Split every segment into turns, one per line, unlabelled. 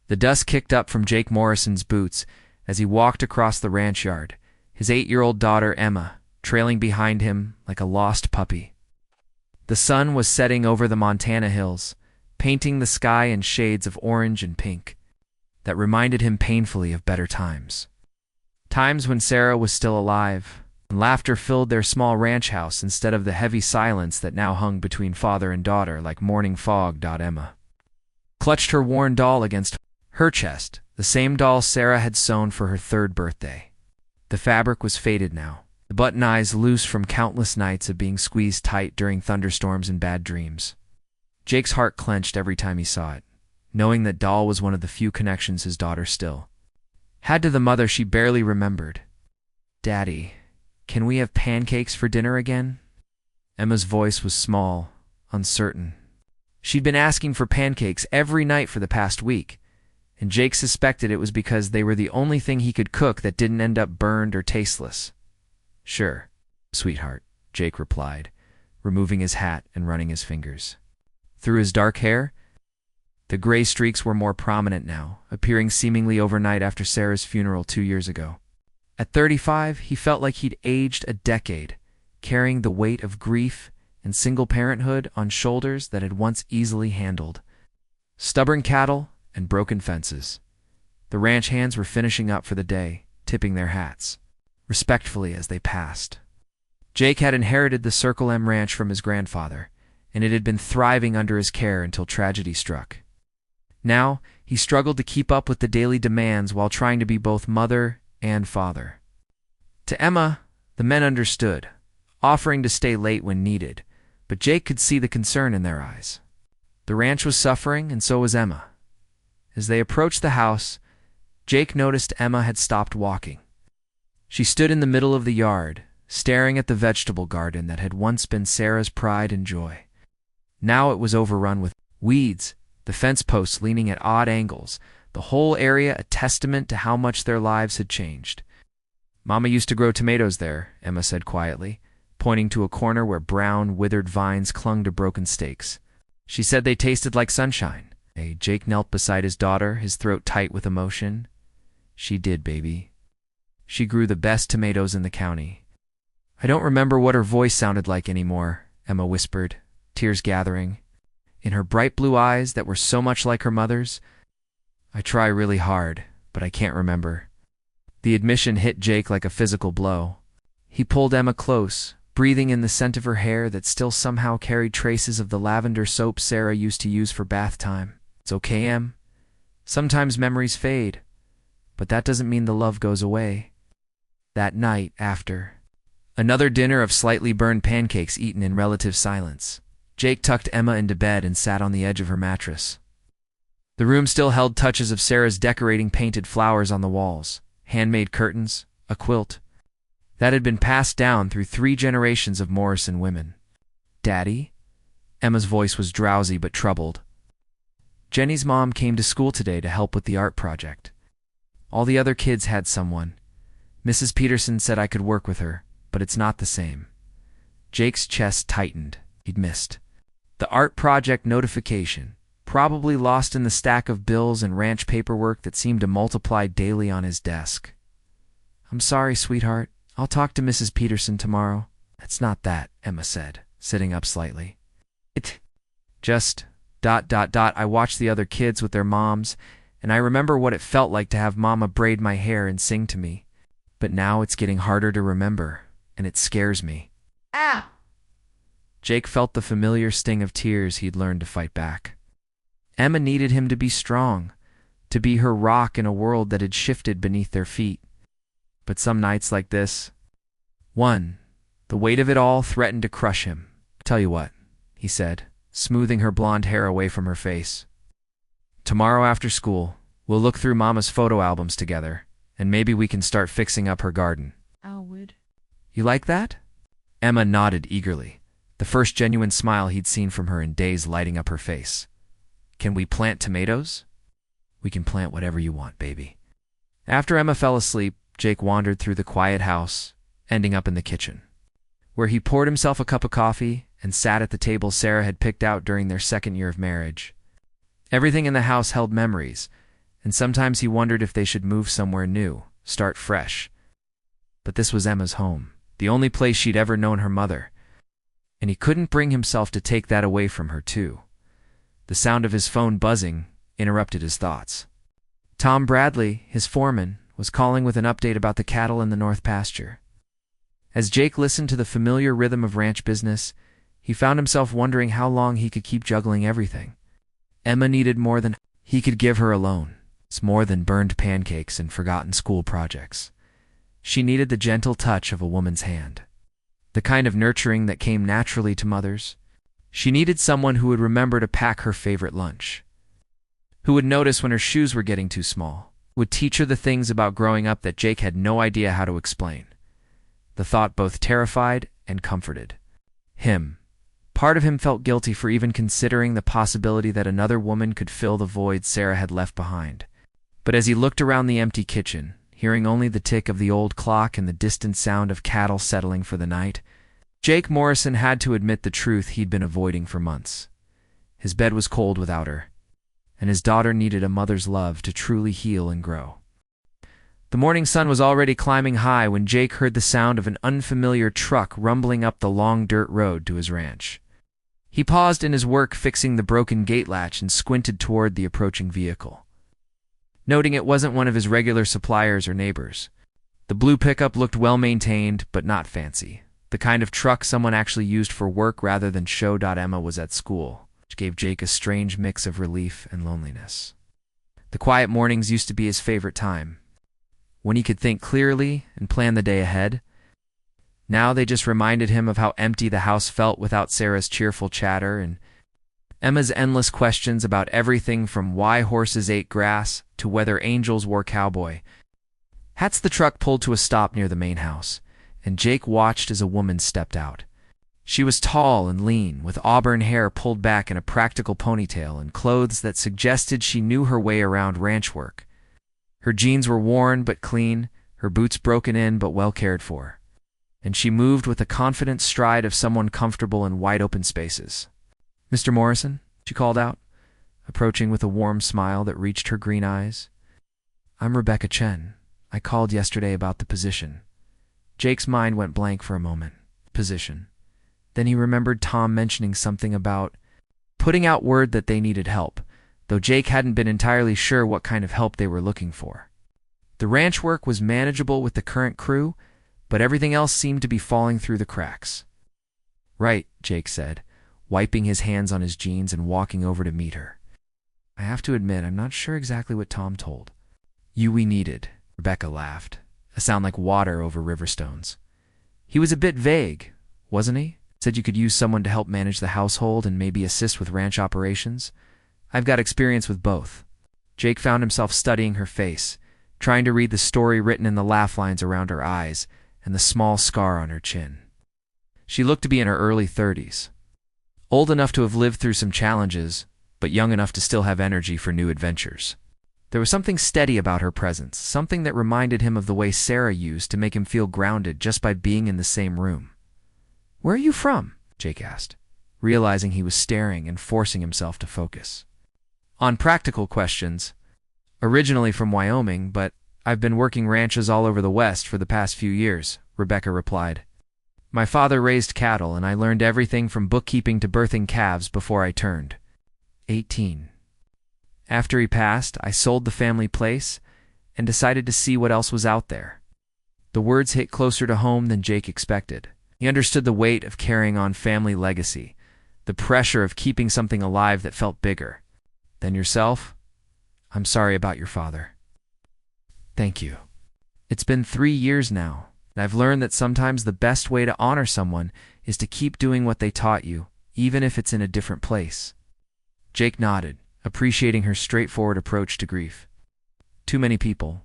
The dust kicked up from Jake Morrison's boots as he walked across the ranch yard, his 8-year-old daughter Emma trailing behind him like a lost puppy. The sun was setting over the Montana hills, painting the sky in shades of orange and pink that reminded him painfully of better times. Times when Sarah was still alive, and laughter filled their small ranch house instead of the heavy silence that now hung between father and daughter like morning fog. Emma clutched her worn doll against her chest, the same doll Sarah had sewn for her 3rd birthday. The fabric was faded now, the button eyes loose from countless nights of being squeezed tight during thunderstorms and bad dreams. Jake's heart clenched every time he saw it, knowing that doll was one of the few connections his daughter still had to the mother she barely remembered. "Daddy, can we have pancakes for dinner again?" Emma's voice was small, uncertain. She'd been asking for pancakes every night for the past week, and Jake suspected it was because they were the only thing he could cook that didn't end up burned or tasteless. "Sure, sweetheart," Jake replied, removing his hat and running his fingers through his dark hair. The gray streaks were more prominent now, appearing seemingly overnight after Sarah's funeral 2 years ago. At 35, he felt like he'd aged a decade, carrying the weight of grief and single parenthood on shoulders that had once easily handled stubborn cattle and broken fences. The ranch hands were finishing up for the day, tipping their hats respectfully as they passed. Jake had inherited the Circle M ranch from his grandfather, and it had been thriving under his care until tragedy struck. Now, he struggled to keep up with the daily demands while trying to be both mother and father. To Emma, the men understood, offering to stay late when needed, but Jake could see the concern in their eyes. The ranch was suffering, and so was Emma. As they approached the house, Jake noticed Emma had stopped walking. She stood in the middle of the yard, staring at the vegetable garden that had once been Sarah's pride and joy. Now it was overrun with weeds, the fence posts leaning at odd angles, the whole area a testament to how much their lives had changed. "Mama used to grow tomatoes there," Emma said quietly, pointing to a corner where brown, withered vines clung to broken stakes. "She said they tasted like sunshine." Jake knelt beside his daughter, his throat tight with emotion. "She did, baby. She grew the best tomatoes in the county." "I don't remember what her voice sounded like anymore," Emma whispered, tears gathering in her bright blue eyes that were so much like her mother's. "I try really hard, but I can't remember." The admission hit Jake like a physical blow. He pulled Emma close, breathing in the scent of her hair that still somehow carried traces of the lavender soap Sarah used to use for bath time. "It's okay, Em. Sometimes memories fade, but that doesn't mean the love goes away." That night, after another dinner of slightly burned pancakes eaten in relative silence, Jake tucked Emma into bed and sat on the edge of her mattress. The room still held touches of Sarah's decorating painted flowers on the walls, handmade curtains, a quilt that had been passed down through 3 generations of Morrison women. "Daddy?" Emma's voice was drowsy but troubled. "Jenny's mom came to school today to help with the art project. All the other kids had someone. Mrs. Peterson said I could work with her, but it's not the same." Jake's chest tightened. He'd missed the art project notification, probably lost in the stack of bills and ranch paperwork that seemed to multiply daily on his desk. "I'm sorry, sweetheart. I'll talk to Mrs. Peterson tomorrow." "It's not that," Emma said, sitting up slightly. "It just ... I watched the other kids with their moms, and I remember what it felt like to have Mama braid my hair and sing to me. But now it's getting harder to remember, and it scares me." "Ah!" Jake felt the familiar sting of tears he'd learned to fight back. Emma needed him to be strong, to be her rock in a world that had shifted beneath their feet. But some nights like this, the weight of it all threatened to crush him. "Tell you what," he said, smoothing her blonde hair away from her face. "Tomorrow after school, we'll look through Mama's photo albums together, and maybe we can start fixing up her garden."
"I would."
"You like that?" Emma nodded eagerly, the first genuine smile he'd seen from her in days lighting up her face. "Can we plant tomatoes?" "We can plant whatever you want, baby." After Emma fell asleep, Jake wandered through the quiet house, ending up in the kitchen, where he poured himself a cup of coffee and sat at the table Sarah had picked out during their 2nd year of marriage. Everything in the house held memories, and sometimes he wondered if they should move somewhere new, start fresh. But this was Emma's home, the only place she'd ever known her mother, and he couldn't bring himself to take that away from her too. The sound of his phone buzzing interrupted his thoughts. Tom Bradley, his foreman, was calling with an update about the cattle in the north pasture. As Jake listened to the familiar rhythm of ranch business, he found himself wondering how long he could keep juggling everything. Emma needed more than he could give her alone. It's more than burned pancakes and forgotten school projects. She needed the gentle touch of a woman's hand, the kind of nurturing that came naturally to mothers. She needed someone who would remember to pack her favorite lunch, who would notice when her shoes were getting too small, would teach her the things about growing up that Jake had no idea how to explain. The thought both terrified and comforted him. Part of him felt guilty for even considering the possibility that another woman could fill the void Sarah had left behind. But as he looked around the empty kitchen, hearing only the tick of the old clock and the distant sound of cattle settling for the night, Jake Morrison had to admit the truth he'd been avoiding for months. His bed was cold without her, and his daughter needed a mother's love to truly heal and grow. The morning sun was already climbing high when Jake heard the sound of an unfamiliar truck rumbling up the long dirt road to his ranch. He paused in his work fixing the broken gate latch and squinted toward the approaching vehicle, noting it wasn't one of his regular suppliers or neighbors. The blue pickup looked well-maintained, but not fancy. The kind of truck someone actually used for work rather than show. Emma was at school, which gave Jake a strange mix of relief and loneliness. The quiet mornings used to be his favorite time, when he could think clearly and plan the day ahead. Now they just reminded him of how empty the house felt without Sarah's cheerful chatter and Emma's endless questions about everything from why horses ate grass to whether angels wore cowboy hats. The truck pulled to a stop near the main house, and Jake watched as a woman stepped out. She was tall and lean, with auburn hair pulled back in a practical ponytail and clothes that suggested she knew her way around ranch work. Her jeans were worn but clean, her boots broken in but well cared for, and she moved with the confident stride of someone comfortable in wide-open spaces. "Mr. Morrison?" she called out, approaching with a warm smile that reached her green eyes. "I'm Rebecca Chen. I called yesterday about the position." Jake's mind went blank for a moment. Position. Then he remembered Tom mentioning something about putting out word that they needed help, though Jake hadn't been entirely sure what kind of help they were looking for. The ranch work was manageable with the current crew, but everything else seemed to be falling through the cracks. "Right," Jake said, wiping his hands on his jeans and walking over to meet her. "I have to admit, I'm not sure exactly what Tom told you we needed." Rebecca laughed, a sound like water over river stones. "He was a bit vague, wasn't he? Said you could use someone to help manage the household and maybe assist with ranch operations. I've got experience with both." Jake found himself studying her face, trying to read the story written in the laugh lines around her eyes and the small scar on her chin. She looked to be in her early 30s, old enough to have lived through some challenges, but young enough to still have energy for new adventures. There was something steady about her presence, something that reminded him of the way Sarah used to make him feel grounded just by being in the same room. "Where are you from?" Jake asked, realizing he was staring and forcing himself to focus on practical questions. "Originally from Wyoming, but I've been working ranches all over the West for the past few years," Rebecca replied. "My father raised cattle, and I learned everything from bookkeeping to birthing calves before I turned 18. After he passed, I sold the family place and decided to see what else was out there." The words hit closer to home than Jake expected. He understood the weight of carrying on family legacy, the pressure of keeping something alive that felt bigger than yourself. "I'm sorry about your father." "Thank you. It's been 3 years now, and I've learned that sometimes the best way to honor someone is to keep doing what they taught you, even if it's in a different place." Jake nodded, appreciating her straightforward approach to grief. Too many people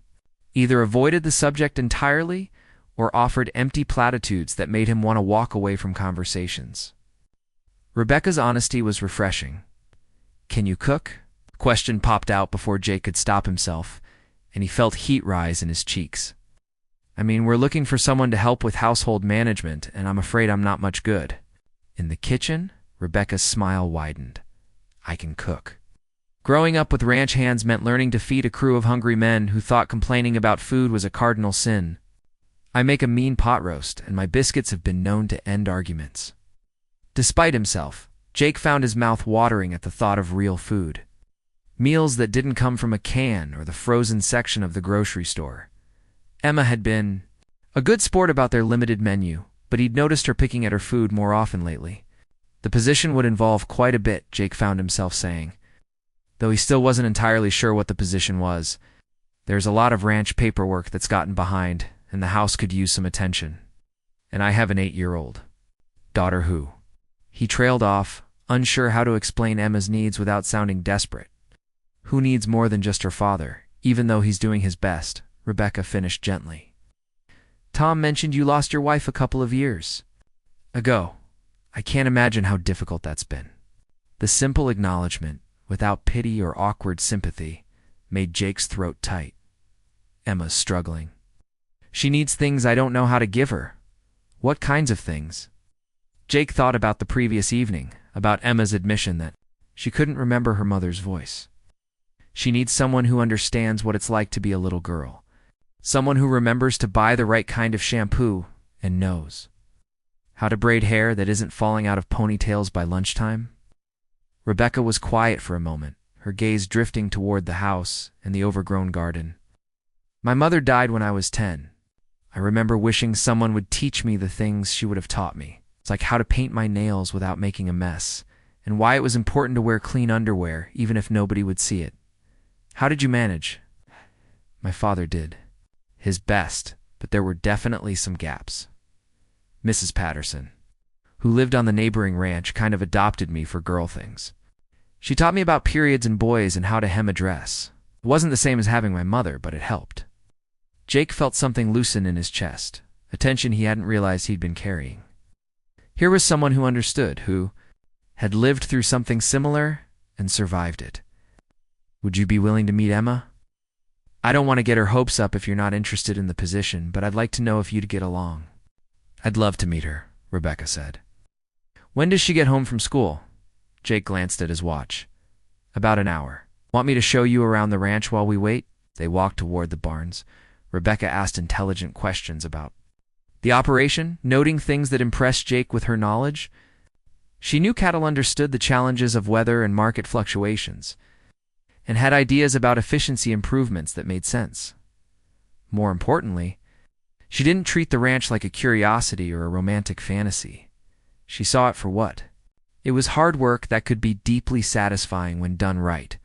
either avoided the subject entirely or offered empty platitudes that made him want to walk away from conversations. Rebecca's honesty was refreshing. "Can you cook?" The question popped out before Jake could stop himself, and he felt heat rise in his cheeks. "I mean, we're looking for someone to help with household management, and I'm afraid I'm not much good." "In the kitchen?" Rebecca's smile widened. "I can cook." Growing up with ranch hands meant learning to feed a crew of hungry men who thought complaining about food was a cardinal sin. I make a mean pot roast, and my biscuits have been known to end arguments. Despite himself, Jake found his mouth watering at the thought of real food. Meals that didn't come from a can or the frozen section of the grocery store. Emma had been a good sport about their limited menu, but he'd noticed her picking at her food more often lately. The position would involve quite a bit, Jake found himself saying. Though he still wasn't entirely sure what the position was. There's a lot of ranch paperwork that's gotten behind, and the house could use some attention. And I have an 8-year-old daughter who... He trailed off, unsure how to explain Emma's needs without sounding desperate. Who needs more than just her father, even though he's doing his best, Rebecca finished gently. Tom mentioned you lost your wife a couple of years ago. I can't imagine how difficult that's been. The simple acknowledgement, without pity or awkward sympathy, made Jake's throat tight. Emma's struggling. She needs things I don't know how to give her. What kinds of things? Jake thought about the previous evening, about Emma's admission that she couldn't remember her mother's voice. She needs someone who understands what it's like to be a little girl. Someone who remembers to buy the right kind of shampoo and knows how to braid hair that isn't falling out of ponytails by lunchtime. Rebecca was quiet for a moment, her gaze drifting toward the house and the overgrown garden. My mother died when I was 10. I remember wishing someone would teach me the things she would have taught me. It's like how to paint my nails without making a mess, and why it was important to wear clean underwear even if nobody would see it. How did you manage? My father did his best, but there were definitely some gaps. Mrs. Patterson, who lived on the neighboring ranch, kind of adopted me for girl things. She taught me about periods and boys and how to hem a dress. It wasn't the same as having my mother, but it helped. Jake felt something loosen in his chest, a tension he hadn't realized he'd been carrying. Here was someone who understood, who had lived through something similar and survived it. Would you be willing to meet Emma? I don't want to get her hopes up if you're not interested in the position, but I'd like to know if you'd get along. I'd love to meet her, Rebecca said. When does she get home from school? Jake glanced at his watch. About an hour. Want me to show you around the ranch while we wait? They walked toward the barns. Rebecca asked intelligent questions about the operation, noting things that impressed Jake with her knowledge. She knew cattle understood the challenges of weather and market fluctuations, and had ideas about efficiency improvements that made sense. More importantly, she didn't treat the ranch like a curiosity or a romantic fantasy. She saw it for what? It was hard work that could be deeply satisfying when done right,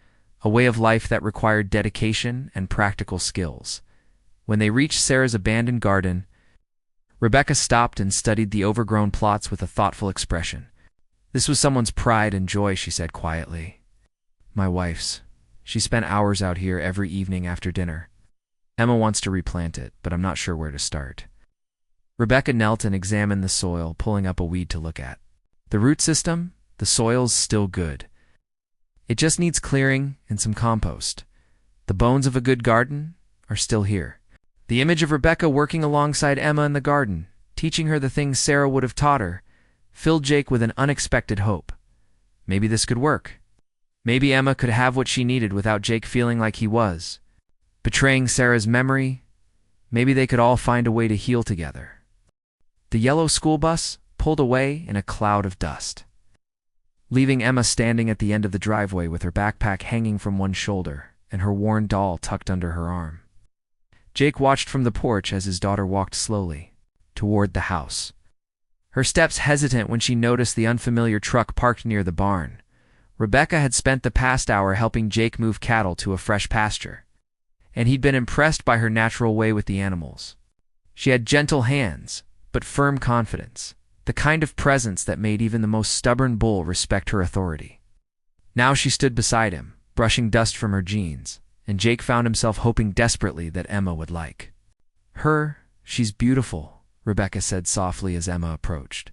a way of life that required dedication and practical skills. When they reached Sarah's abandoned garden, Rebecca stopped and studied the overgrown plots with a thoughtful expression. This was someone's pride and joy, she said quietly. My wife's. She spent hours out here every evening after dinner. Emma wants to replant it, but I'm not sure where to start. Rebecca knelt and examined the soil, pulling up a weed to look at. The root system? The soil's still good. It just needs clearing and some compost. The bones of a good garden are still here. The image of Rebecca working alongside Emma in the garden, teaching her the things Sarah would have taught her, filled Jake with an unexpected hope. Maybe this could work. Maybe Emma could have what she needed without Jake feeling like he was betraying Sarah's memory. Maybe they could all find a way to heal together. The yellow school bus pulled away in a cloud of dust, leaving Emma standing at the end of the driveway with her backpack hanging from one shoulder and her worn doll tucked under her arm. Jake watched from the porch as his daughter walked slowly toward the house, her steps hesitant when she noticed the unfamiliar truck parked near the barn. Rebecca had spent the past hour helping Jake move cattle to a fresh pasture, and he'd been impressed by her natural way with the animals. She had gentle hands, but firm confidence, the kind of presence that made even the most stubborn bull respect her authority. Now she stood beside him, brushing dust from her jeans, and Jake found himself hoping desperately that Emma would like her. She's beautiful, Rebecca said softly as Emma approached.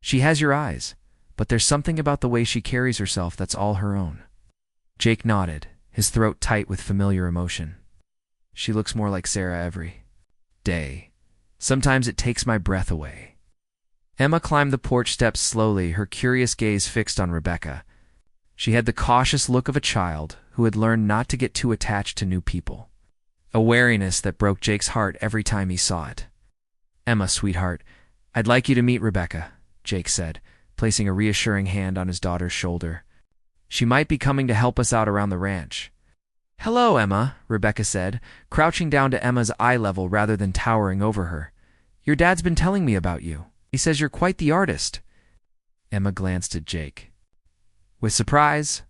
She has your eyes, but there's something about the way she carries herself that's all her own. Jake nodded, his throat tight with familiar emotion. She looks more like Sarah every day. Sometimes it takes my breath away. Emma climbed the porch steps slowly, her curious gaze fixed on Rebecca. She had the cautious look of a child who had learned not to get too attached to new people. A wariness that broke Jake's heart every time he saw it. "Emma, sweetheart, I'd like you to meet Rebecca," Jake said, placing a reassuring hand on his daughter's shoulder. "She might be coming to help us out around the ranch." "Hello, Emma," Rebecca said, crouching down to Emma's eye level rather than towering over her. "Your dad's been telling me about you. He says you're quite the artist." Emma glanced at Jake with surprise.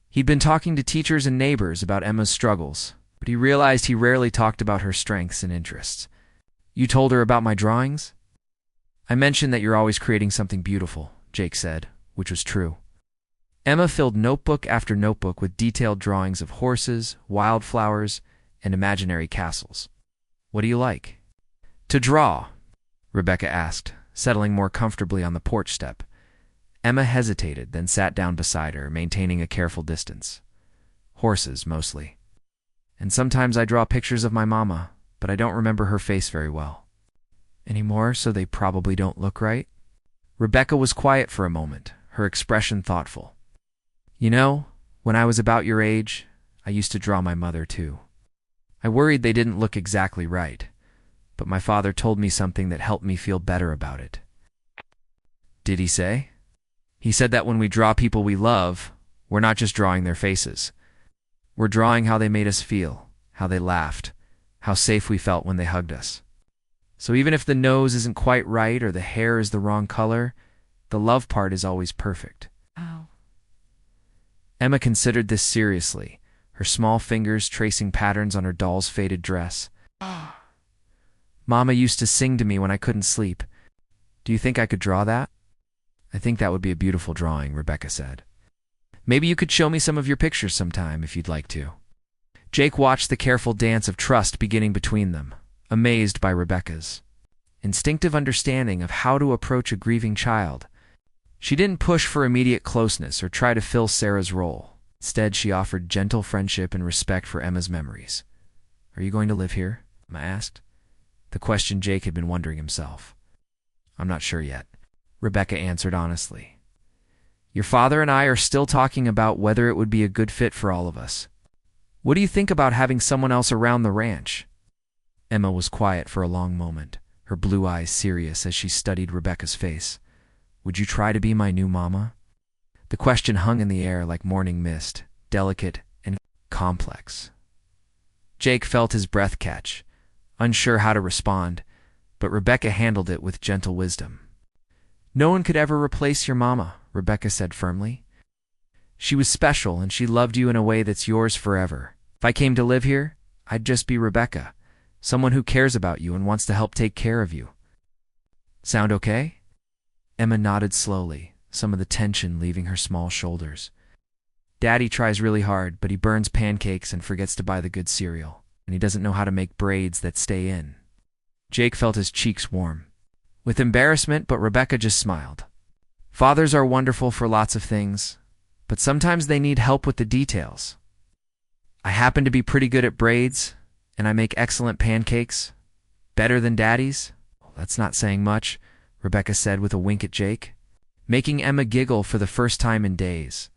He'd been talking to teachers and neighbors about Emma's struggles, but he realized he rarely talked about her strengths and interests. "You told her about my drawings?" "I mentioned that you're always creating something beautiful," Jake said, which was true. Emma filled notebook after notebook with detailed drawings of horses, wildflowers, and imaginary castles. "What do you like?" "To draw," Rebecca asked, settling more comfortably on the porch step. Emma hesitated, then sat down beside her, maintaining a careful distance. "Horses, mostly. And sometimes I draw pictures of my mama, but I don't remember her face very well." "Anymore, so they probably don't look right?" Rebecca was quiet for a moment, her expression thoughtful. "You know, when I was about your age, I used to draw my mother too. I worried they didn't look exactly right, but my father told me something that helped me feel better about it." "Did he say?" "He said that when we draw people we love, we're not just drawing their faces. We're drawing how they made us feel, how they laughed, how safe we felt when they hugged us. So even if the nose isn't quite right or the hair is the wrong color, the love part is always perfect."
Oh.
Emma considered this seriously, her small fingers tracing patterns on her doll's faded dress. "Mama used to sing to me when I couldn't sleep. Do you think I could draw that?" "I think that would be a beautiful drawing," Rebecca said. "Maybe you could show me some of your pictures sometime if you'd like to." Jake watched the careful dance of trust beginning between them, amazed by Rebecca's instinctive understanding of how to approach a grieving child. She didn't push for immediate closeness or try to fill Sarah's role. Instead, she offered gentle friendship and respect for Emma's memories. "Are you going to live here?" Emma asked. The question Jake had been wondering himself. "I'm not sure yet," Rebecca answered honestly. "Your father and I are still talking about whether it would be a good fit for all of us. What do you think about having someone else around the ranch?" Emma was quiet for a long moment, her blue eyes serious as she studied Rebecca's face. "Would you try to be my new mama?" The question hung in the air like morning mist, delicate and complex. Jake felt his breath catch, unsure how to respond, but Rebecca handled it with gentle wisdom. "No one could ever replace your mama," Rebecca said firmly. "She was special and she loved you in a way that's yours forever. If I came to live here, I'd just be Rebecca, someone who cares about you and wants to help take care of you. Sound okay?" Emma nodded slowly, some of the tension leaving her small shoulders. "Daddy tries really hard, but he burns pancakes and forgets to buy the good cereal, and he doesn't know how to make braids that stay in." Jake felt his cheeks warm with embarrassment, but Rebecca just smiled. "Fathers are wonderful for lots of things, but sometimes they need help with the details. I happen to be pretty good at braids, and I make excellent pancakes. Better than Daddy's." "That's not saying much," Rebecca said with a wink at Jake, making Emma giggle for the first time in days.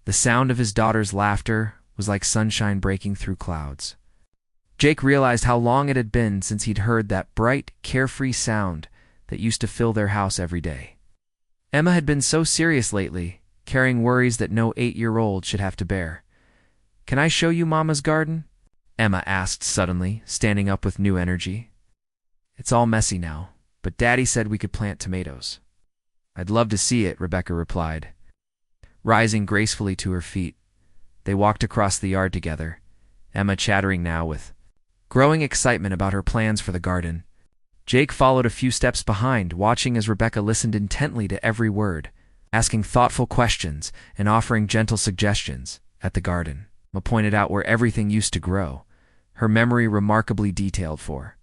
The sound of his daughter's laughter was like sunshine breaking through clouds. Jake realized how long it had been since he'd heard that bright, carefree sound that used to fill their house every day. Emma had been so serious lately, carrying worries that no 8-year-old should have to bear. "Can I show you Mama's garden?" Emma asked suddenly, standing up with new energy. "It's all messy now, but Daddy said we could plant tomatoes." "I'd love to see it," Rebecca replied. Rising gracefully to her feet, they walked across the yard together, Emma chattering now with growing excitement about her plans for the garden. Jake followed a few steps behind, watching as Rebecca listened intently to every word, asking thoughtful questions and offering gentle suggestions. At the garden, Emma pointed out where everything used to grow, her memory remarkably detailed for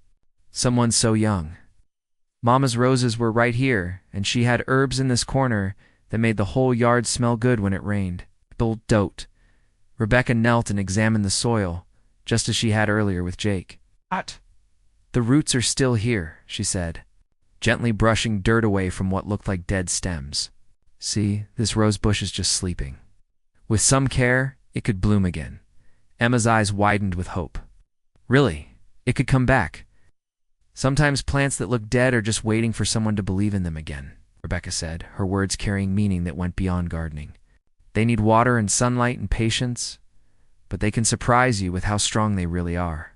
someone so young. "Mama's roses were right here, and she had herbs in this corner that made the whole yard smell good when it rained." Old dote. Rebecca knelt and examined the soil, just as she had earlier with Jake. "What?" "The roots are still here," she said, gently brushing dirt away from what looked like dead stems. "See, this rose bush is just sleeping. With some care, it could bloom again. Emma's eyes widened with hope. Really, it could come back. Sometimes plants that look dead are just waiting for someone to believe in them again, Rebecca said, her words carrying meaning that went beyond gardening. They need water and sunlight and patience, but they can surprise you with how strong they really are.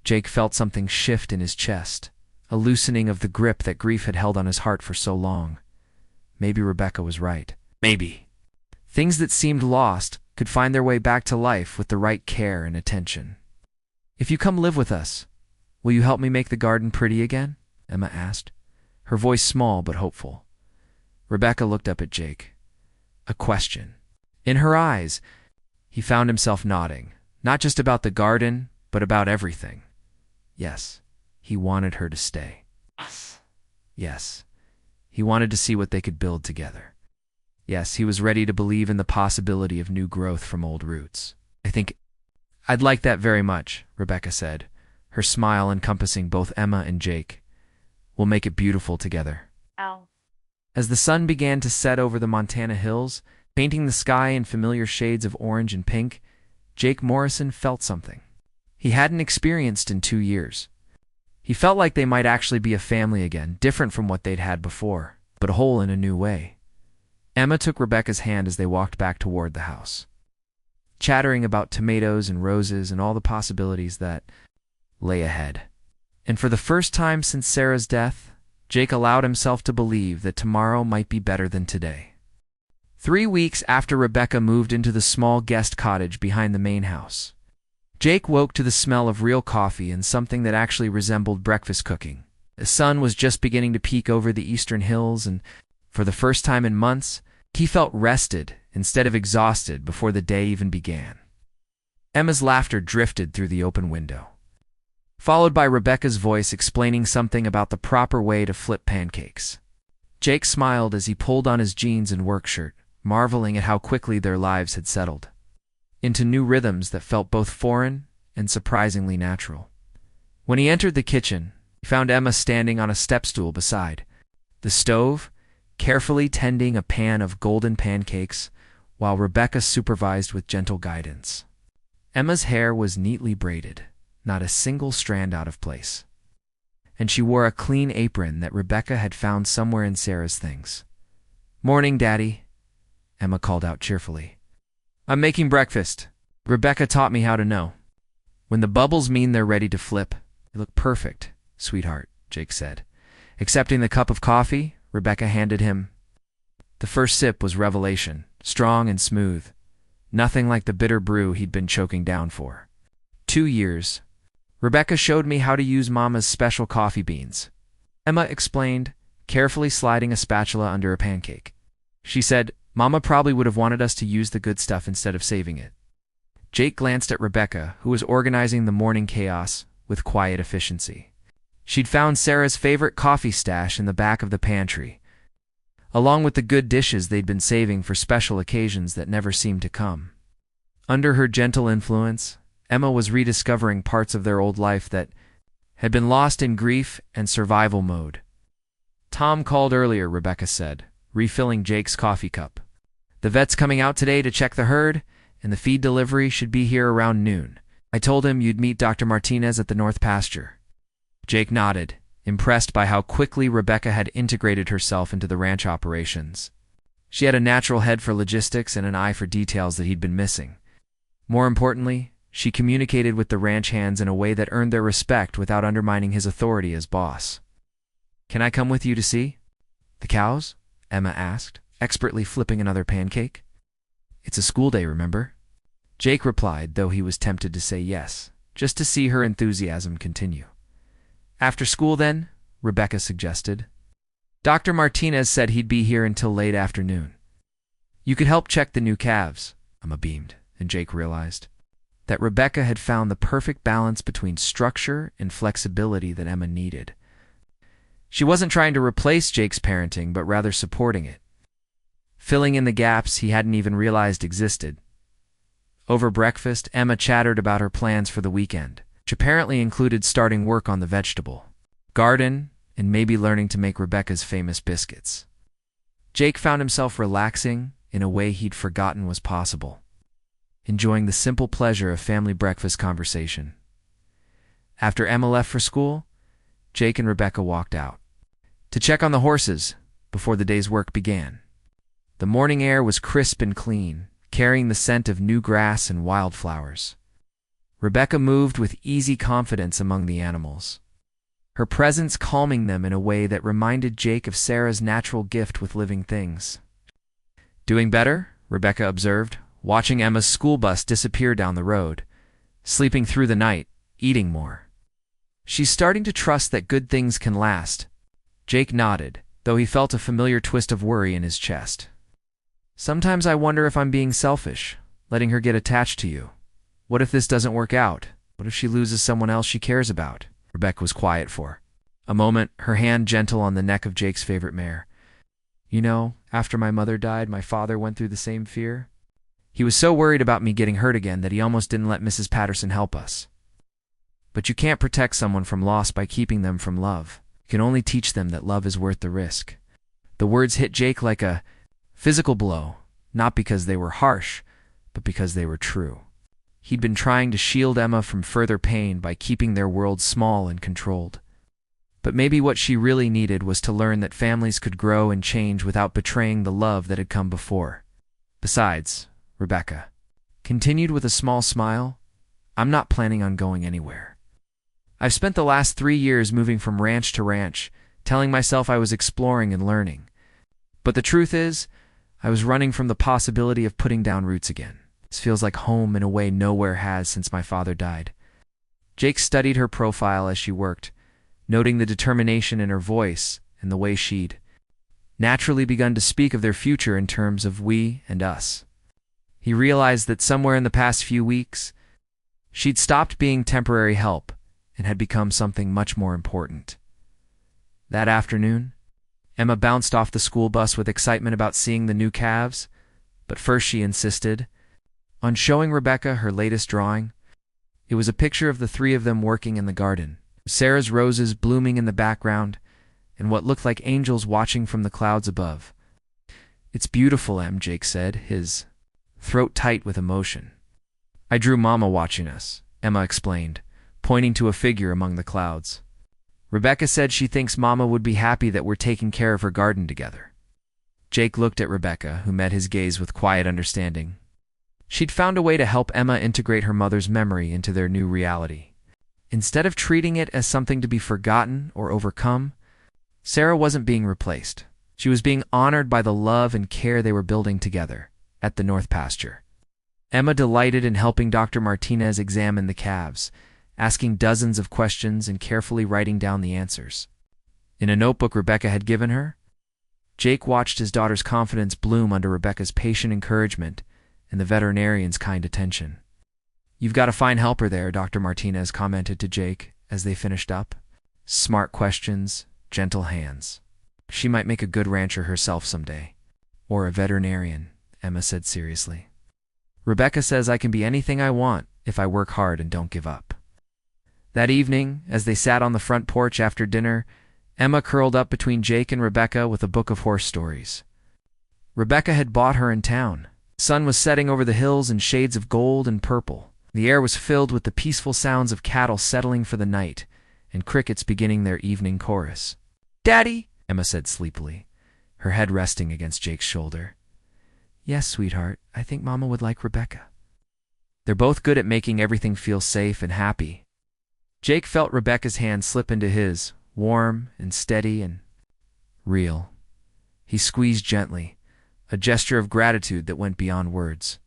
Jake felt something shift in his chest, a loosening of the grip that grief had held on his heart for so long. Maybe Rebecca was right. Maybe. Things that seemed lost could find their way back to life with the right care and attention. "If you come live with us, will you help me make the garden pretty again?" Emma asked, her voice small but hopeful. Rebecca looked up at Jake. A question. In her eyes, he found himself nodding, not just about the garden, but about everything. Yes, he wanted her to stay. Yes, he wanted to see what they could build together. Yes, he was ready to believe in the possibility of new growth from old roots. I'd like that very much," Rebecca said, her smile encompassing both Emma and Jake. "We'll make it beautiful together."
Ow.
As the sun began to set over the Montana hills, painting the sky in familiar shades of orange and pink, Jake Morrison felt something he hadn't experienced in 2 years. He felt like they might actually be a family again, different from what they'd had before, but whole in a new way. Emma took Rebecca's hand as they walked back toward the house, chattering about tomatoes and roses and all the possibilities that lay ahead. And for the first time since Sarah's death, Jake allowed himself to believe that tomorrow might be better than today. 3 weeks after Rebecca moved into the small guest cottage behind the main house, Jake woke to the smell of real coffee and something that actually resembled breakfast cooking. The sun was just beginning to peek over the eastern hills, and for the first time in months, he felt rested instead of exhausted before the day even began. Emma's laughter drifted through the open window, followed by Rebecca's voice explaining something about the proper way to flip pancakes. Jake smiled as he pulled on his jeans and work shirt, marveling at how quickly their lives had settled into new rhythms that felt both foreign and surprisingly natural. When he entered the kitchen, he found Emma standing on a step stool beside the stove, carefully tending a pan of golden pancakes, while Rebecca supervised with gentle guidance. Emma's hair was neatly braided, not a single strand out of place, and she wore a clean apron that Rebecca had found somewhere in Sarah's things. "Morning, Daddy," Emma called out cheerfully. "I'm making breakfast. Rebecca taught me how to know. When the bubbles mean they're ready to flip, they look perfect, sweetheart," Jake said. Accepting the cup of coffee, Rebecca handed him. The first sip was revelation, strong and smooth, nothing like the bitter brew he'd been choking down for 2 years. "Rebecca showed me how to use Mama's special coffee beans," Emma explained, carefully sliding a spatula under a pancake. "She said, Mama probably would have wanted us to use the good stuff instead of saving it." Jake glanced at Rebecca, who was organizing the morning chaos with quiet efficiency. She'd found Sarah's favorite coffee stash in the back of the pantry, along with the good dishes they'd been saving for special occasions that never seemed to come. Under her gentle influence, Emma was rediscovering parts of their old life that had been lost in grief and survival mode. "Tom called earlier," Rebecca said, refilling Jake's coffee cup. "The vet's coming out today to check the herd, and the feed delivery should be here around noon. I told him you'd meet Dr. Martinez at the North Pasture." Jake nodded, impressed by how quickly Rebecca had integrated herself into the ranch operations. She had a natural head for logistics and an eye for details that he'd been missing. More importantly, she communicated with the ranch hands in a way that earned their respect without undermining his authority as boss. "Can I come with you to see the cows?" Emma asked, expertly flipping another pancake. "It's a school day, remember?" Jake replied, though he was tempted to say yes, just to see her enthusiasm continue. "After school, then?" Rebecca suggested. "Dr. Martinez said he'd be here until late afternoon. You could help check the new calves." Emma beamed, and Jake realized that Rebecca had found the perfect balance between structure and flexibility that Emma needed. She wasn't trying to replace Jake's parenting, but rather supporting it, filling in the gaps he hadn't even realized existed. Over breakfast, Emma chattered about her plans for the weekend, which apparently included starting work on the vegetable garden and maybe learning to make Rebecca's famous biscuits. Jake found himself relaxing in a way he'd forgotten was possible, enjoying the simple pleasure of family breakfast conversation. After Emma left for school, Jake and Rebecca walked out to check on the horses before the day's work began. The morning air was crisp and clean, carrying the scent of new grass and wildflowers. Rebecca moved with easy confidence among the animals, her presence calming them in a way that reminded Jake of Sarah's natural gift with living things. "Doing better?" Rebecca observed, watching Emma's school bus disappear down the road. "Sleeping through the night, eating more. She's starting to trust that good things can last." Jake nodded, though he felt a familiar twist of worry in his chest. "Sometimes I wonder if I'm being selfish, letting her get attached to you. What if this doesn't work out? What if she loses someone else she cares about?" Rebecca was quiet for a moment, her hand gentle on the neck of Jake's favorite mare. "You know, after my mother died, my father went through the same fear. He was so worried about me getting hurt again that he almost didn't let Mrs. Patterson help us. But you can't protect someone from loss by keeping them from love. You can only teach them that love is worth the risk." The words hit Jake like a physical blow, not because they were harsh, but because they were true. He'd been trying to shield Emma from further pain by keeping their world small and controlled. But maybe what she really needed was to learn that families could grow and change without betraying the love that had come before. "Besides," Rebecca continued with a small smile, "I'm not planning on going anywhere. I've spent the last 3 years moving from ranch to ranch, telling myself I was exploring and learning. But the truth is, I was running from the possibility of putting down roots again. This feels like home in a way nowhere has since my father died." Jake studied her profile as she worked, noting the determination in her voice and the way she'd naturally begun to speak of their future in terms of we and us. He realized that somewhere in the past few weeks, she'd stopped being temporary help and had become something much more important. That afternoon, Emma bounced off the school bus with excitement about seeing the new calves, but first she insisted on showing Rebecca her latest drawing. It was a picture of the 3 of them working in the garden, Sarah's roses blooming in the background, and what looked like angels watching from the clouds above. "It's beautiful, Em," Jake said, his throat tight with emotion. "I drew Mama watching us," Emma explained, pointing to a figure among the clouds. "Rebecca said she thinks Mama would be happy that we're taking care of her garden together." Jake looked at Rebecca, who met his gaze with quiet understanding. She'd found a way to help Emma integrate her mother's memory into their new reality. Instead of treating it as something to be forgotten or overcome, Sarah wasn't being replaced. She was being honored by the love and care they were building together at the North Pasture. Emma delighted in helping Dr. Martinez examine the calves, asking dozens of questions and carefully writing down the answers. In a notebook Rebecca had given her, Jake watched his daughter's confidence bloom under Rebecca's patient encouragement and the veterinarian's kind attention. "You've got a fine helper there," Dr. Martinez commented to Jake as they finished up. "Smart questions, gentle hands. She might make a good rancher herself someday. Or a veterinarian," Emma said seriously. "Rebecca says I can be anything I want if I work hard and don't give up." That evening, as they sat on the front porch after dinner, Emma curled up between Jake and Rebecca with a book of horse stories. Rebecca had bought her in town. The sun was setting over the hills in shades of gold and purple. The air was filled with the peaceful sounds of cattle settling for the night and crickets beginning their evening chorus. "Daddy," Emma said sleepily, her head resting against Jake's shoulder. "Yes, sweetheart, I think Mama would like Rebecca." They're both good at making everything feel safe and happy. Jake felt Rebecca's hand slip into his, warm and steady and real. He squeezed gently, a gesture of gratitude that went beyond words.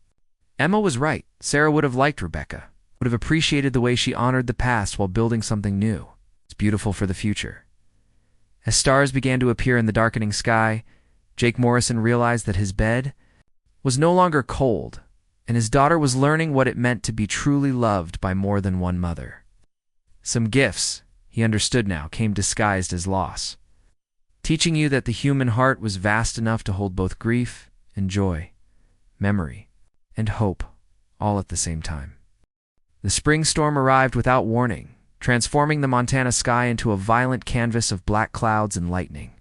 Emma was right. Sarah would have liked Rebecca, would have appreciated the way she honored the past while building something new. It's beautiful for the future. As stars began to appear in the darkening sky, Jake Morrison realized that his bed was no longer cold, and his daughter was learning what it meant to be truly loved by more than one mother. Some gifts, he understood now, came disguised as loss, teaching you that the human heart was vast enough to hold both grief and joy, memory and hope, all at the same time. The spring storm arrived without warning, transforming the Montana sky into a violent canvas of black clouds and lightning.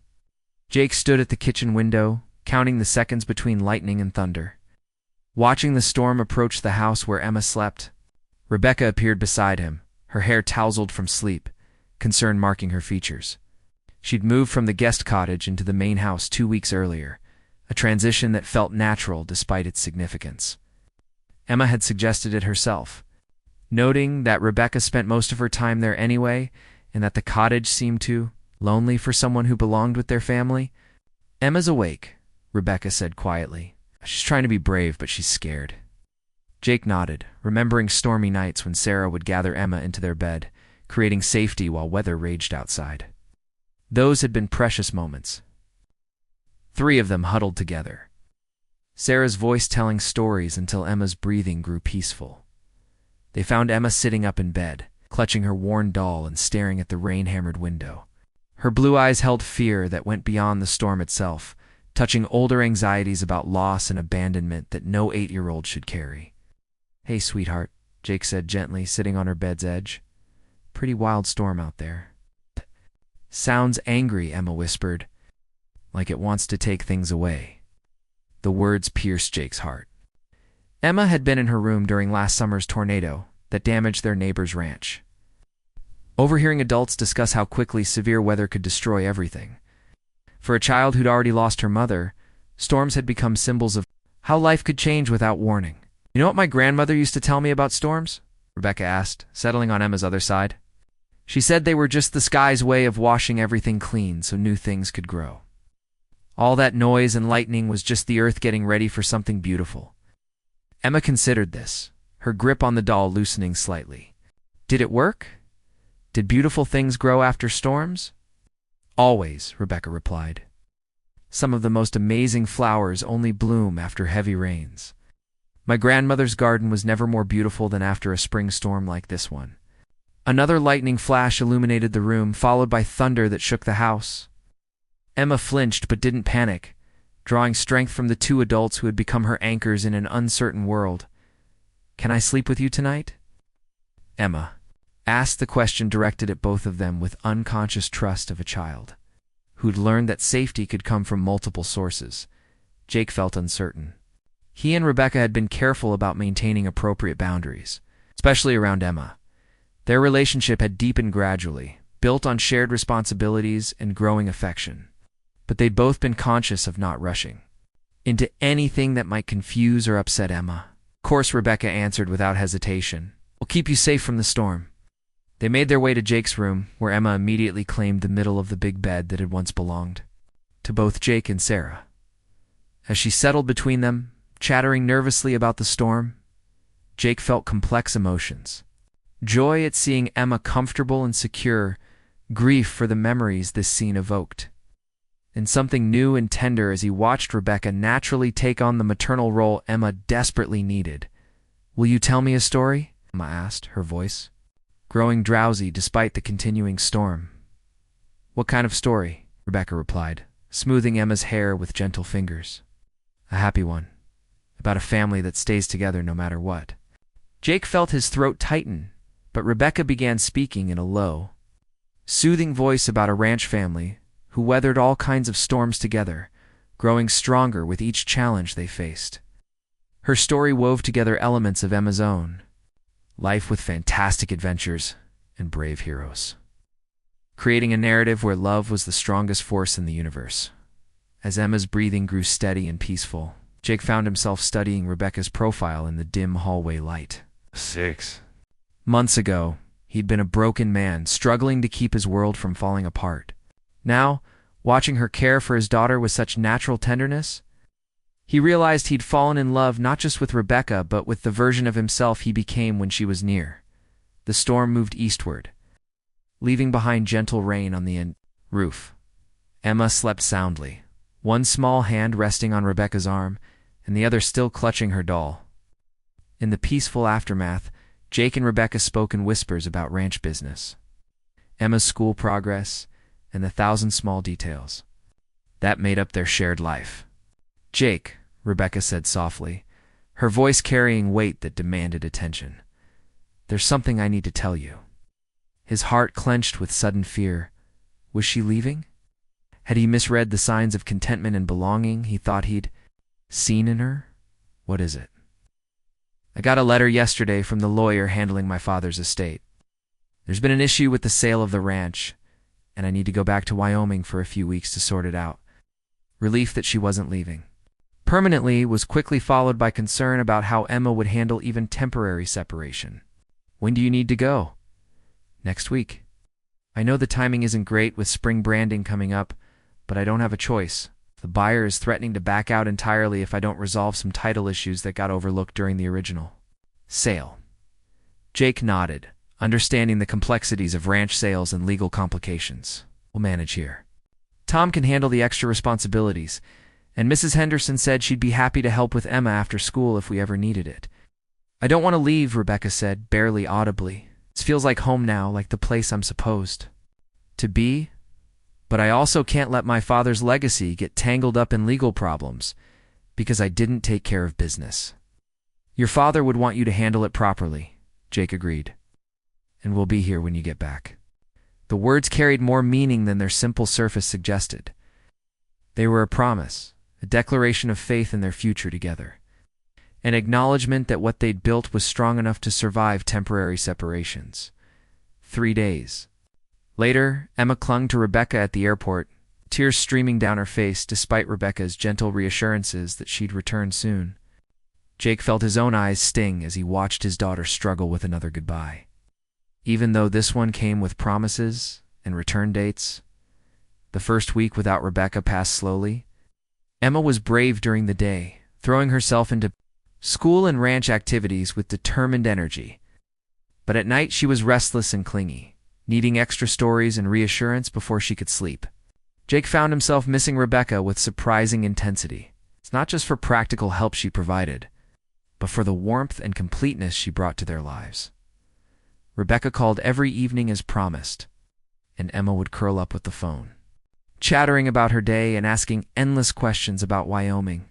Jake stood at the kitchen window, counting the seconds between lightning and thunder. Watching the storm approach the house where Emma slept, Rebecca appeared beside him, her hair tousled from sleep, concern marking her features. She'd moved from the guest cottage into the main house 2 weeks earlier, a transition that felt natural despite its significance. Emma had suggested it herself, noting that Rebecca spent most of her time there anyway, and that the cottage seemed too lonely for someone who belonged with their family. "Emma's awake," Rebecca said quietly. "She's trying to be brave, but she's scared." Jake nodded, remembering stormy nights when Sarah would gather Emma into their bed, creating safety while weather raged outside. Those had been precious moments. 3 of them huddled together, Sarah's voice telling stories until Emma's breathing grew peaceful. They found Emma sitting up in bed, clutching her worn doll and staring at the rain-hammered window. Her blue eyes held fear that went beyond the storm itself, touching older anxieties about loss and abandonment that no 8-year-old should carry. "Hey, sweetheart," Jake said gently, sitting on her bed's edge. "Pretty wild storm out there." "Sounds angry," Emma whispered, "like it wants to take things away." The words pierced Jake's heart. Emma had been in her room during last summer's tornado that damaged their neighbor's ranch. Overhearing adults discuss how quickly severe weather could destroy everything. For a child who'd already lost her mother, storms had become symbols of how life could change without warning. "You know what my grandmother used to tell me about storms?" Rebecca asked, settling on Emma's other side. "She said they were just the sky's way of washing everything clean so new things could grow. All that noise and lightning was just the earth getting ready for something beautiful." Emma considered this, her grip on the doll loosening slightly. Did it work? Did beautiful things grow after storms? "Always," Rebecca replied. "Some of the most amazing flowers only bloom after heavy rains. My grandmother's garden was never more beautiful than after a spring storm like this one." Another lightning flash illuminated the room, followed by thunder that shook the house. Emma flinched but didn't panic, drawing strength from the 2 adults who had become her anchors in an uncertain world. "Can I sleep with you tonight?" Emma asked the question directed at both of them with unconscious trust of a child who'd learned that safety could come from multiple sources. Jake felt uncertain. He and Rebecca had been careful about maintaining appropriate boundaries, especially around Emma. Their relationship had deepened gradually, built on shared responsibilities and growing affection. But they'd both been conscious of not rushing into anything that might confuse or upset Emma. "Of course," Rebecca answered without hesitation. "We'll keep you safe from the storm." They made their way to Jake's room, where Emma immediately claimed the middle of the big bed that had once belonged to both Jake and Sarah. As she settled between them, chattering nervously about the storm, Jake felt complex emotions. Joy at seeing Emma comfortable and secure, grief for the memories this scene evoked, and something new and tender as he watched Rebecca naturally take on the maternal role Emma desperately needed. "Will you tell me a story?" Emma asked, her voice growing drowsy despite the continuing storm. "What kind of story?" Rebecca replied, smoothing Emma's hair with gentle fingers. "A happy one, about a family that stays together no matter what." Jake felt his throat tighten, but Rebecca began speaking in a low, soothing voice about a ranch family who weathered all kinds of storms together, growing stronger with each challenge they faced. Her story wove together elements of Emma's own life with fantastic adventures and brave heroes, creating a narrative where love was the strongest force in the universe. As Emma's breathing grew steady and peaceful, Jake found himself studying Rebecca's profile in the dim hallway light.
6
Months ago, he'd been a broken man, struggling to keep his world from falling apart. Now, watching her care for his daughter with such natural tenderness, he realized he'd fallen in love not just with Rebecca, but with the version of himself he became when she was near. The storm moved eastward, leaving behind gentle rain on the roof. Emma slept soundly, one small hand resting on Rebecca's arm, and the other still clutching her doll. In the peaceful aftermath, Jake and Rebecca spoke in whispers about ranch business, Emma's school progress, and the 1,000 small details that made up their shared life. "Jake," Rebecca said softly, her voice carrying weight that demanded attention, "there's something I need to tell you." His heart clenched with sudden fear. Was she leaving? Had he misread the signs of contentment and belonging he thought he'd seen in her? What is it? I got a letter yesterday from the lawyer handling my father's estate. There's been an issue with the sale of the ranch, and I need to go back to Wyoming for a few weeks to sort it out. Relief that she wasn't leaving. Permanently was quickly followed by concern about how Emma would handle even temporary separation. When do you need to go? Next week. I know the timing isn't great with spring branding coming up, but I don't have a choice. The buyer is threatening to back out entirely if I don't resolve some title issues that got overlooked during the original sale. Jake nodded, understanding the complexities of ranch sales and legal complications. We'll manage here. Tom can handle the extra responsibilities, and Mrs. Henderson said she'd be happy to help with Emma after school if we ever needed it. I don't want to leave, Rebecca said, barely audibly. It feels like home now, like the place I'm supposed to be. But I also can't let my father's legacy get tangled up in legal problems because I didn't take care of business. Your father would want you to handle it properly, Jake agreed. And we'll be here when you get back. The words carried more meaning than their simple surface suggested. They were a promise, a declaration of faith in their future together, an acknowledgement that what they'd built was strong enough to survive temporary separations. 3 days. Later, Emma clung to Rebecca at the airport, tears streaming down her face despite Rebecca's gentle reassurances that she'd return soon. Jake felt his own eyes sting as he watched his daughter struggle with another goodbye. Even though this one came with promises and return dates, the first week without Rebecca passed slowly. Emma was brave during the day, throwing herself into school and ranch activities with determined energy. But at night she was restless and clingy, needing extra stories and reassurance before she could sleep. Jake found himself missing Rebecca with surprising intensity. It's not just for practical help she provided, but for the warmth and completeness she brought to their lives. Rebecca called every evening as promised, and Emma would curl up with the phone, chattering about her day and asking endless questions about Wyoming.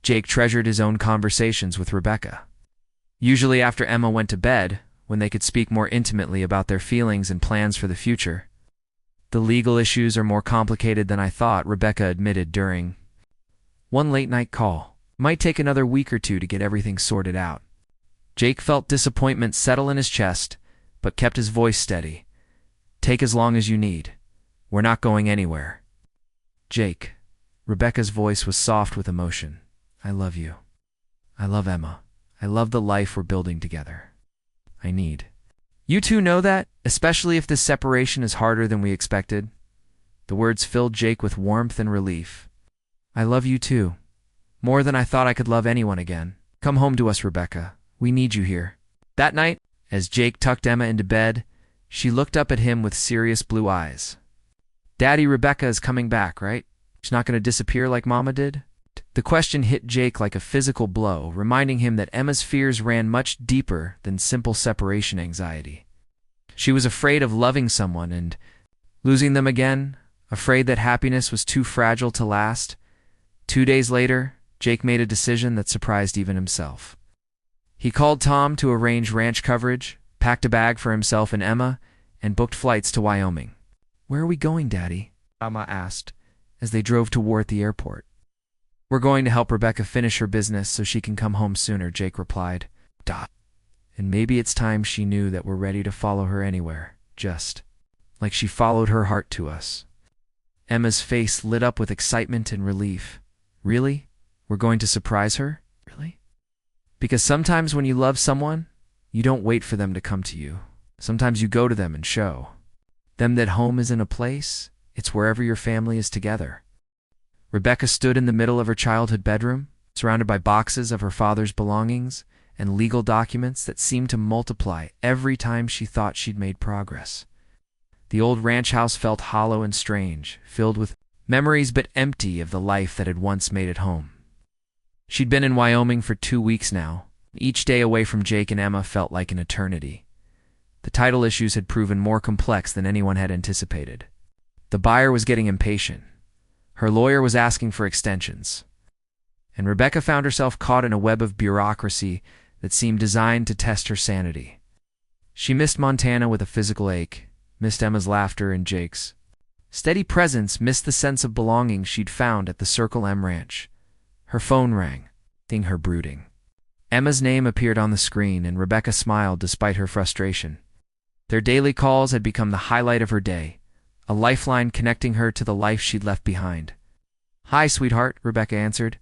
Jake treasured his own conversations with Rebecca. Usually after Emma went to bed, when they could speak more intimately about their feelings and plans for the future. The legal issues are more complicated than I thought, Rebecca admitted during one late-night call. Might take another week or two to get everything sorted out. Jake felt disappointment settle in his chest, but kept his voice steady. Take as long as you need. We're not going anywhere. Jake. Rebecca's voice was soft with emotion. I love you. I love Emma. I love the life we're building together. I need. You two know that, especially if this separation is harder than we expected. The words filled Jake with warmth and relief. I love you too. More than I thought I could love anyone again. Come home to us, Rebecca. We need you here. That night, as Jake tucked Emma into bed, she looked up at him with serious blue eyes. Daddy, Rebecca is coming back, right? She's not going to disappear like Mama did? The question hit Jake like a physical blow, reminding him that Emma's fears ran much deeper than simple separation anxiety. She was afraid of loving someone and losing them again, afraid that happiness was too fragile to last. 2 days later, Jake made a decision that surprised even himself. He called Tom to arrange ranch coverage, packed a bag for himself and Emma, and booked flights to Wyoming. Where are we going, Daddy? Emma asked, as they drove toward the airport. We're going to help Rebecca finish her business so she can come home sooner, Jake replied. And maybe it's time she knew that we're ready to follow her anywhere, just like she followed her heart to us. Emma's face lit up with excitement and relief. Really? We're going to surprise her? Really? Because sometimes when you love someone, you don't wait for them to come to you. Sometimes you go to them and show them that home isn't a place, it's wherever your family is together. Rebecca stood in the middle of her childhood bedroom, surrounded by boxes of her father's belongings and legal documents that seemed to multiply every time she thought she'd made progress. The old ranch house felt hollow and strange, filled with memories but empty of the life that had once made it home. She'd been in Wyoming for 2 weeks now. Each day away from Jake and Emma felt like an eternity. The title issues had proven more complex than anyone had anticipated. The buyer was getting impatient. Her lawyer was asking for extensions. And Rebecca found herself caught in a web of bureaucracy that seemed designed to test her sanity. She missed Montana with a physical ache, missed Emma's laughter and Jake's steady presence missed the sense of belonging she'd found at the Circle M ranch. Her phone rang, seeing her brooding. Emma's name appeared on the screen, and Rebecca smiled despite her frustration. Their daily calls had become the highlight of her day, a lifeline connecting her to the life she'd left behind. "Hi, sweetheart," Rebecca answered.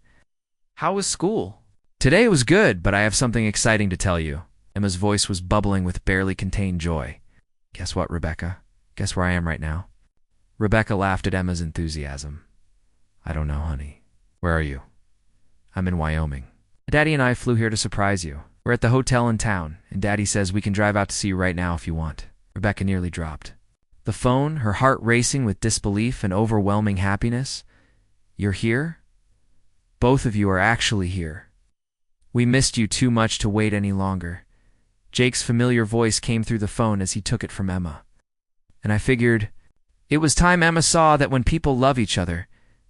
"How was school?" "Today was good, but I have something exciting to tell you." Emma's voice was bubbling with barely contained joy. "Guess what, Rebecca? Guess where I am right now?" Rebecca laughed at Emma's enthusiasm. "I don't know, honey. Where are you?" "I'm in Wyoming. Daddy and I flew here to surprise you. We're at the hotel in town, and Daddy says we can drive out to see you right now if you want." Rebecca nearly dropped the phone, her heart racing with disbelief and overwhelming happiness. "You're here? Both of you are actually here. We missed you too much to wait any longer." Jake's familiar voice came through the phone as he took it from Emma. "And I figured it was time Emma saw that when people love each other,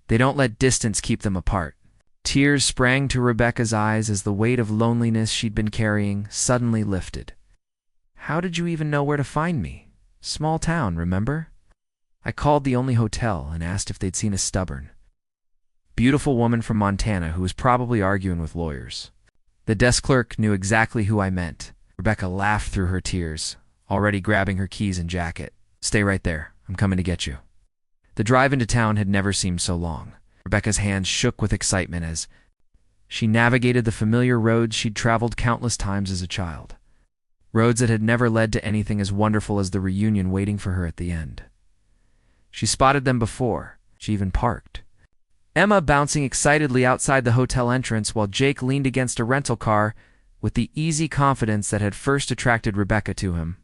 they don't let distance keep them apart." Tears sprang to Rebecca's eyes as the weight of loneliness she'd been carrying suddenly lifted. "How did you even know where to find me? Small town, remember? I called the only hotel and asked if they'd seen a stubborn, beautiful woman from Montana who was probably arguing with lawyers. The desk clerk knew exactly who I meant." Rebecca laughed through her tears, already grabbing her keys and jacket. "Stay right there. I'm coming to get you." The drive into town had never seemed so long. Rebecca's hands shook with excitement as she navigated the familiar roads she'd traveled countless times as a child. Roads that had never led to anything as wonderful as the reunion waiting for her at the end. She spotted them before. She even parked. Emma bouncing excitedly outside the hotel entrance while Jake leaned against a rental car with the easy confidence that had first attracted Rebecca to him.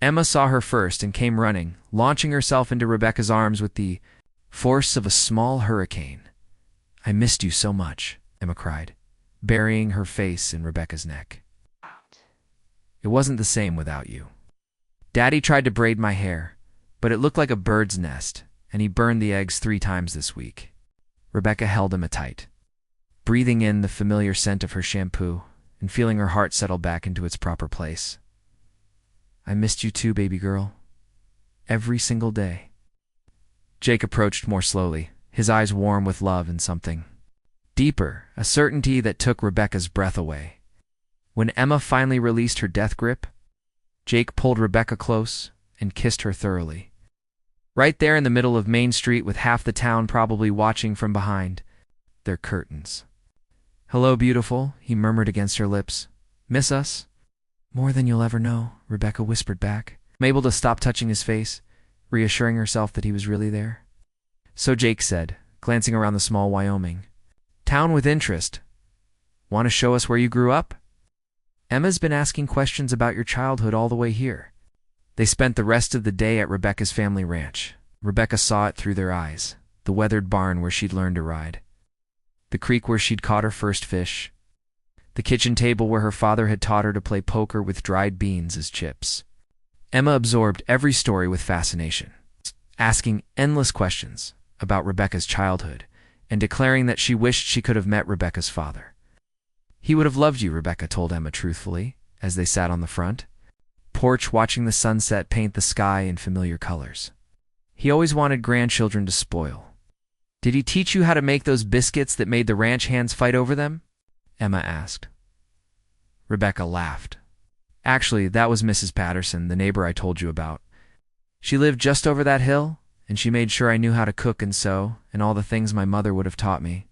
Emma saw her first and came running, launching herself into Rebecca's arms with the force of a small hurricane. "I missed you so much," Emma cried, burying her face in Rebecca's neck. "It wasn't the same without you. Daddy tried to braid my hair, but it looked like a bird's nest, and he burned the eggs 3 times this week." Rebecca held Emma tight, breathing in the familiar scent of her shampoo and feeling her heart settle back into its proper place. "I missed you too, baby girl. Every single day." Jake approached more slowly, his eyes warm with love and something deeper, a certainty that took Rebecca's breath away. When Emma finally released her death grip, Jake pulled Rebecca close and kissed her thoroughly. Right there in the middle of Main Street with half the town probably watching from behind their curtains. "Hello, beautiful," he murmured against her lips. "Miss us?" "More than you'll ever know," Rebecca whispered back, able to stop touching his face, reassuring herself that he was really there. So Jake said, glancing around the small Wyoming, "Town with interest. Want to show us where you grew up?" "Emma's been asking questions about your childhood all the way here." They spent the rest of the day at Rebecca's family ranch. Rebecca saw it through their eyes, the weathered barn where she'd learned to ride, the creek where she'd caught her first fish, the kitchen table where her father had taught her to play poker with dried beans as chips. Emma absorbed every story with fascination, asking endless questions about Rebecca's childhood and declaring that she wished she could have met Rebecca's father. "He would have loved you," Rebecca told Emma truthfully, as they sat on the front porch watching the sunset paint the sky in familiar colors. "He always wanted grandchildren to spoil." "Did he teach you how to make those biscuits that made the ranch hands fight over them?" Emma asked. Rebecca laughed. "Actually, that was Mrs. Patterson, the neighbor I told you about. She lived just over that hill, and she made sure I knew how to cook and sew and all the things my mother would have taught me."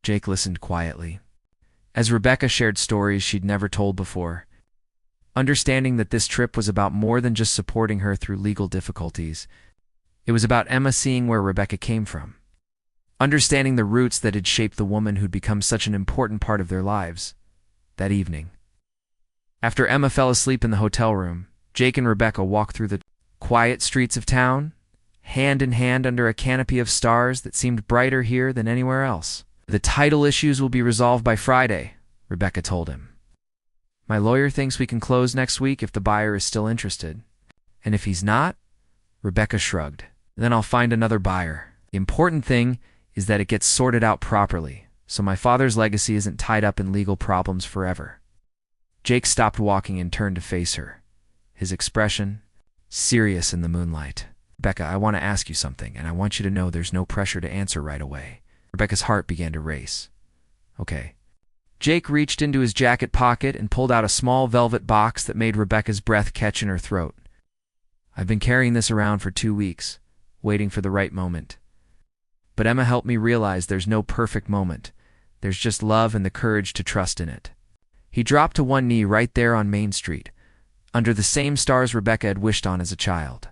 Jake listened quietly, as Rebecca shared stories she'd never told before, understanding that this trip was about more than just supporting her through legal difficulties. It was about Emma seeing where Rebecca came from, understanding the roots that had shaped the woman who'd become such an important part of their lives. That evening, after Emma fell asleep in the hotel room, Jake and Rebecca walked through the quiet streets of town, hand in hand under a canopy of stars that seemed brighter here than anywhere else. "The title issues will be resolved by Friday," Rebecca told him. "My lawyer thinks we can close next week if the buyer is still interested. And if he's not," Rebecca shrugged, "then I'll find another buyer. The important thing is that it gets sorted out properly, so my father's legacy isn't tied up in legal problems forever." Jake stopped walking and turned to face her, his expression serious in the moonlight. Rebecca, I want to ask you something, and I want you to know there's no pressure to answer right away. Rebecca's heart began to race. Okay. Jake reached into his jacket pocket and pulled out a small velvet box that made Rebecca's breath catch in her throat. I've been carrying this around for 2 weeks, waiting for the right moment. But Emma helped me realize there's no perfect moment. There's just love and the courage to trust in it. He dropped to one knee right there on Main Street, under the same stars Rebecca had wished on as a child.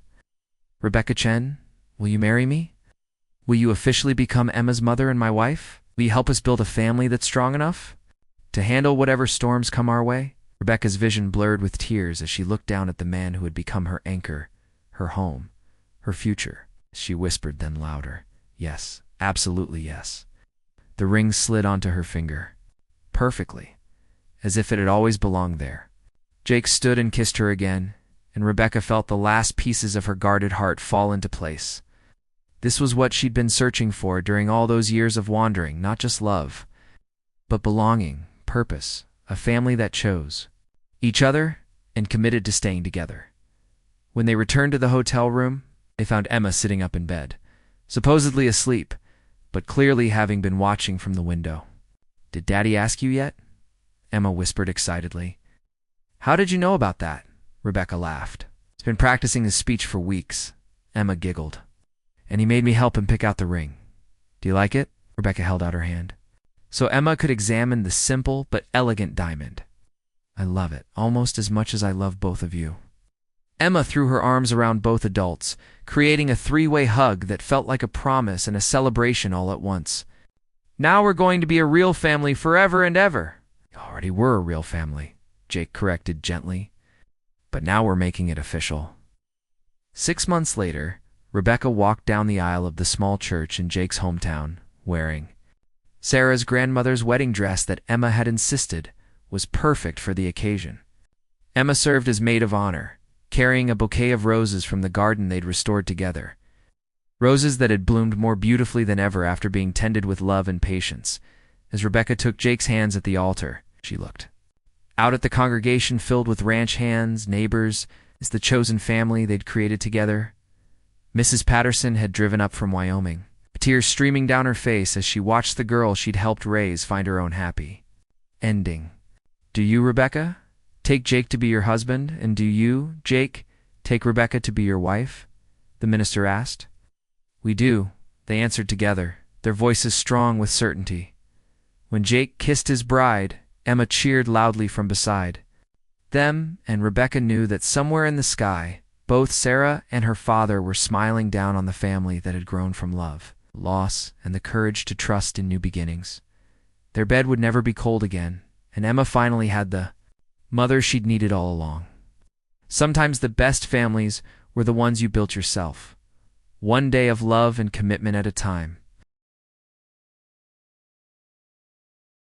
Rebecca Chen, will you marry me? Will you officially become Emma's mother and my wife? Will you help us build a family that's strong enough to handle whatever storms come our way? Rebecca's vision blurred with tears as she looked down at the man who had become her anchor, her home, her future. She whispered, then louder, yes, absolutely yes. The ring slid onto her finger, perfectly, as if it had always belonged there. Jake stood and kissed her again, and Rebecca felt the last pieces of her guarded heart fall into place. This was what she'd been searching for during all those years of wandering, not just love, but belonging, purpose, a family that chose each other and committed to staying together. When they returned to the hotel room, they found Emma sitting up in bed, supposedly asleep, but clearly having been watching from the window. Did Daddy ask you yet? Emma whispered excitedly. How did you know about that? Rebecca laughed. He's been practicing his speech for weeks. Emma giggled. And he made me help him pick out the ring. Do you like it? Rebecca held out her hand, so Emma could examine the simple but elegant diamond. I love it, almost as much as I love both of you. Emma threw her arms around both adults, creating a three-way hug that felt like a promise and a celebration all at once. Now we're going to be a real family forever and ever. You already were a real family, Jake corrected gently. But now we're making it official. 6 months later, Rebecca walked down the aisle of the small church in Jake's hometown, wearing Sarah's grandmother's wedding dress that Emma had insisted was perfect for the occasion. Emma served as maid of honor, carrying a bouquet of roses from the garden they'd restored together. Roses that had bloomed more beautifully than ever after being tended with love and patience. As Rebecca took Jake's hands at the altar, she looked out at the congregation filled with ranch hands, neighbors, as the chosen family they'd created together. Mrs. Patterson had driven up from Wyoming, tears streaming down her face as she watched the girl she'd helped raise find her own happy ending. Do you, Rebecca, take Jake to be your husband, and do you, Jake, take Rebecca to be your wife? The minister asked. We do, they answered together, their voices strong with certainty. When Jake kissed his bride, Emma cheered loudly from beside them, and Rebecca knew that somewhere in the sky, both Sarah and her father were smiling down on the family that had grown from love, loss, and the courage to trust in new beginnings. Their bed would never be cold again, and Emma finally had the mother she'd needed all along. Sometimes the best families were the ones you built yourself, one day of love and commitment at a time.